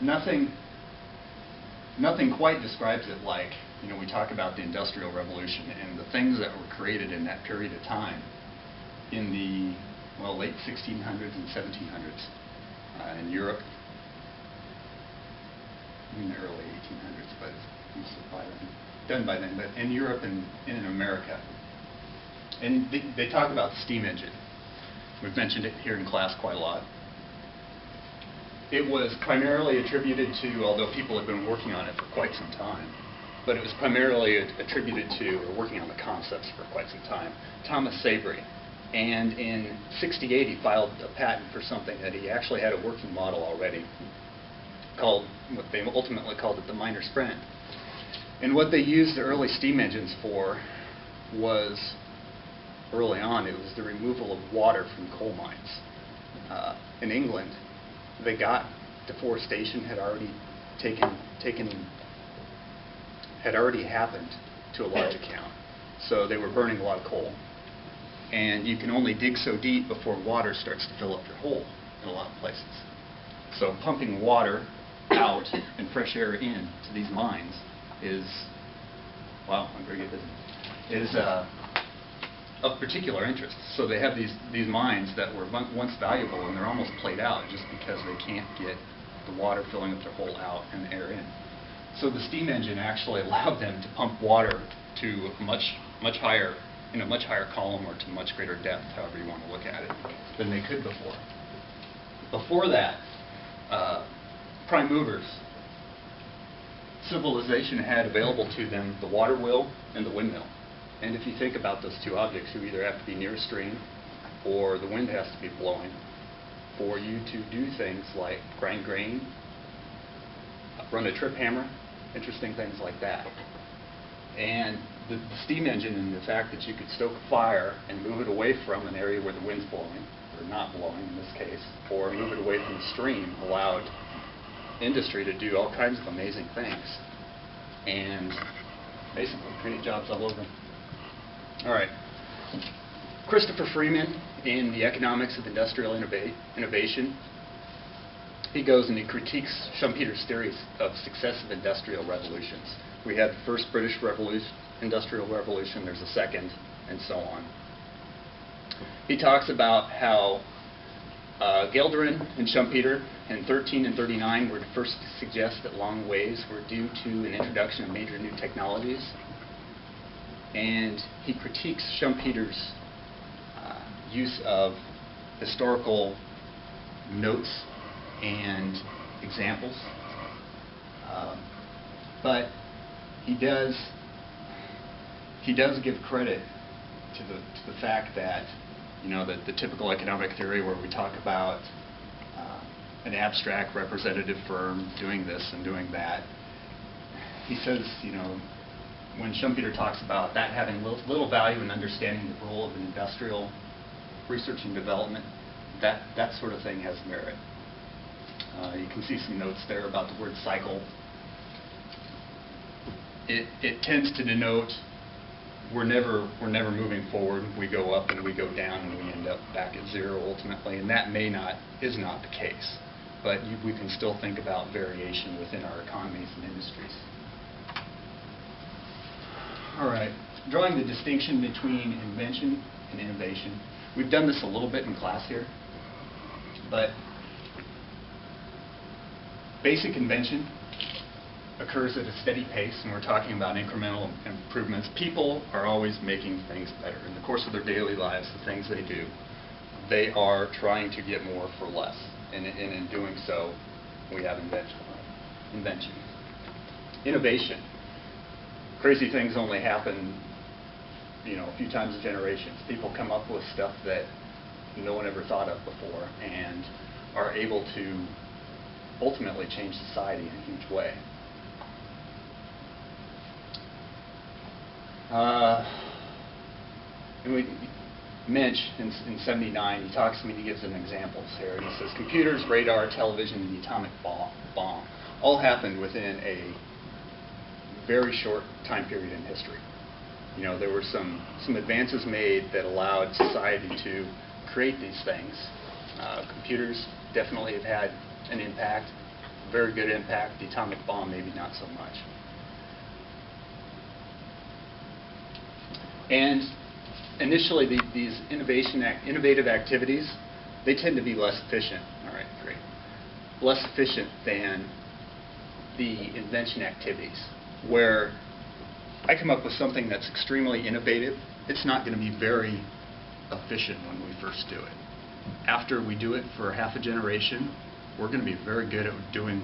nothing quite describes it like, we talk about the Industrial Revolution and the things that were created in that period of time in the, late 1600s and 1700s in Europe, in the early 1800s, but it's done by then, but in Europe and in America. And they talk about the steam engine. We've mentioned it here in class quite a lot. It was primarily attributed to, although people have been working on it for quite some time, but it was primarily attributed to, or working on the concepts for quite some time, Thomas Savery. And in '68, he filed a patent for something that he actually had a working model already, called, what they ultimately called it, the minor sprint. And what they used the early steam engines for was, early on, it was the removal of water from coal mines. In England, deforestation had already happened to a large account. So they were burning a lot of coal. And you can only dig so deep before water starts to fill up your hole in a lot of places. So pumping water out and fresh air in to these mines is, wow, I'm very good at this, is of particular interest. So they have these mines that were once valuable, and they're almost played out just because they can't get the water filling up their hole out and the air in. So the steam engine actually allowed them to pump water to a much higher column, or to much greater depth, however you want to look at it, than they could before. Before that, prime movers, civilization had available to them the water wheel and the windmill. And if you think about those two objects, you either have to be near a stream or the wind has to be blowing for you to do things like grind grain, run a trip hammer, interesting things like that. And the steam engine, and the fact that you could stoke a fire and move it away from an area where the wind's blowing, or not blowing in this case, or move it away from the stream, allowed industry to do all kinds of amazing things. And basically create jobs all over. All right. Christopher Freeman, in the Economics of Industrial Innovation, he goes and he critiques Schumpeter's theories of successive industrial revolutions. We had the first British Industrial Revolution, there's a second, and so on. He talks about how Gelderen and Schumpeter in 13 and 39 were the first to suggest that long ways were due to an introduction of major new technologies. And he critiques Schumpeter's use of historical notes and examples. But he does give credit to the fact that, that the typical economic theory where we talk about an abstract representative firm doing this and doing that, he says, when Schumpeter talks about that having little value in understanding the role of an industrial research and development, that sort of thing has merit. You can see some notes there about the word cycle. It tends to denote we're never moving forward. We go up and we go down and we end up back at zero ultimately, and that is not the case. But we can still think about variation within our economies and industries. All right, drawing the distinction between invention and innovation. We've done this a little bit in class here, but basic invention occurs at a steady pace, and we're talking about incremental improvements. People are always making things better. In the course of their daily lives, the things they do, they are trying to get more for less. And in doing so, we have invention. Innovation. Crazy things only happen, a few times a generation. People come up with stuff that no one ever thought of before and are able to ultimately change society in a huge way. And Mensch, in '79, he talks to me, he gives some examples here. And he says, computers, radar, television, and the atomic bomb all happened within a very short time period in history. There were some advances made that allowed society to create these things. Computers definitely have had an impact. very good impact. The atomic bomb, maybe not so much. And initially, these innovative activities, they tend to be less efficient. All right, great. Less efficient than the invention activities, where I come up with something that's extremely innovative. It's not going to be very efficient when we first do it. After we do it for half a generation, we're going to be very good at doing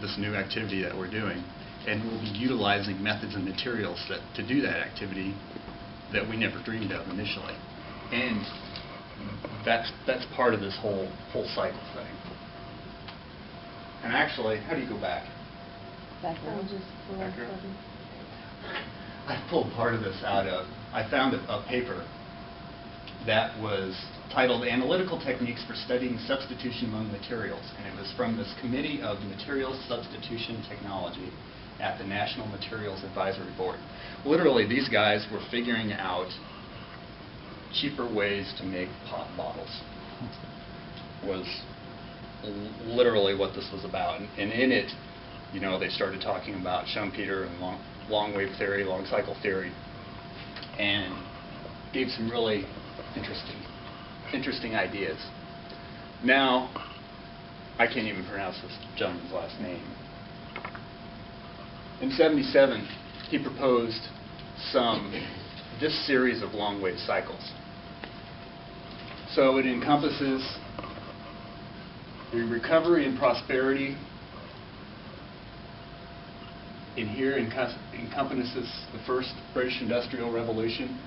this new activity that we're doing, and we'll be utilizing methods and materials to do that activity that we never dreamed of initially. And that's part of this whole cycle thing. And actually, how do you go back? Background. I pulled part of this out of, I found a paper that was titled Analytical Techniques for Studying Substitution Among Materials, and it was from this Committee of Materials Substitution Technology at the National Materials Advisory Board. Literally, these guys were figuring out cheaper ways to make pop bottles. Was literally what this was about. And in it, you know, they started talking about Schumpeter and long wave theory, long cycle theory, and gave some really interesting ideas. Now, I can't even pronounce this gentleman's last name. In '77, he proposed this series of long wave cycles. So it encompasses the recovery and prosperity. In here encompasses the first British Industrial Revolution.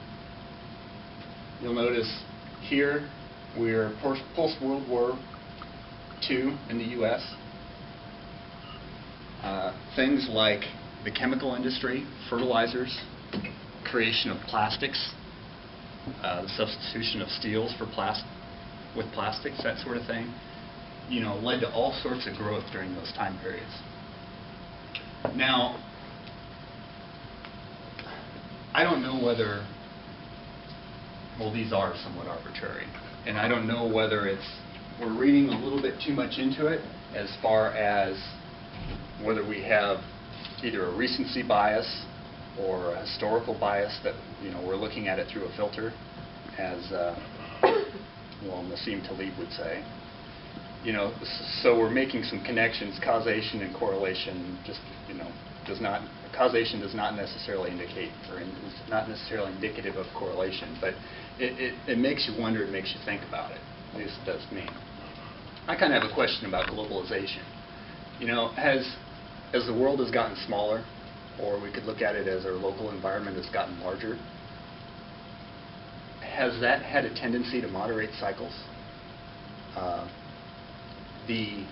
You'll notice here we're post-World War II in the U.S. Things like the chemical industry, fertilizers, creation of plastics, the substitution of steels for with plastics, that sort of thing, you know, led to all sorts of growth during those time periods. Now, I don't know whether, well, these are somewhat arbitrary, and I don't know whether we're reading a little bit too much into it as far as whether we have either a recency bias or a historical bias that, you know, we're looking at it through a filter, as well, Nassim Taleb would say. You know, so we're making some connections. Causation and correlation just, you know, causation does not necessarily indicate, or is not necessarily indicative of correlation, but it makes you wonder, it makes you think about it. At least it does me. I kind of have a question about globalization. You know, as the world has gotten smaller, or we could look at it as our local environment has gotten larger, has that had a tendency to moderate cycles? The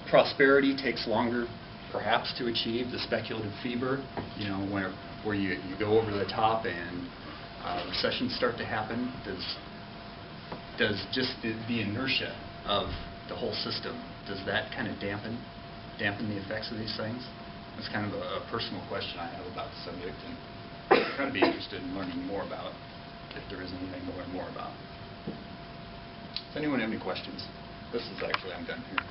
prosperity takes longer, perhaps, to achieve. The speculative fever, you know, where you go over the top and recessions start to happen. Does just the inertia of the whole system, does that kind of dampen the effects of these things? That's kind of a personal question I have about the subject, and I'm kind of be interested in learning more about, if there is anything to learn more about. Does anyone have any questions? I'm done here.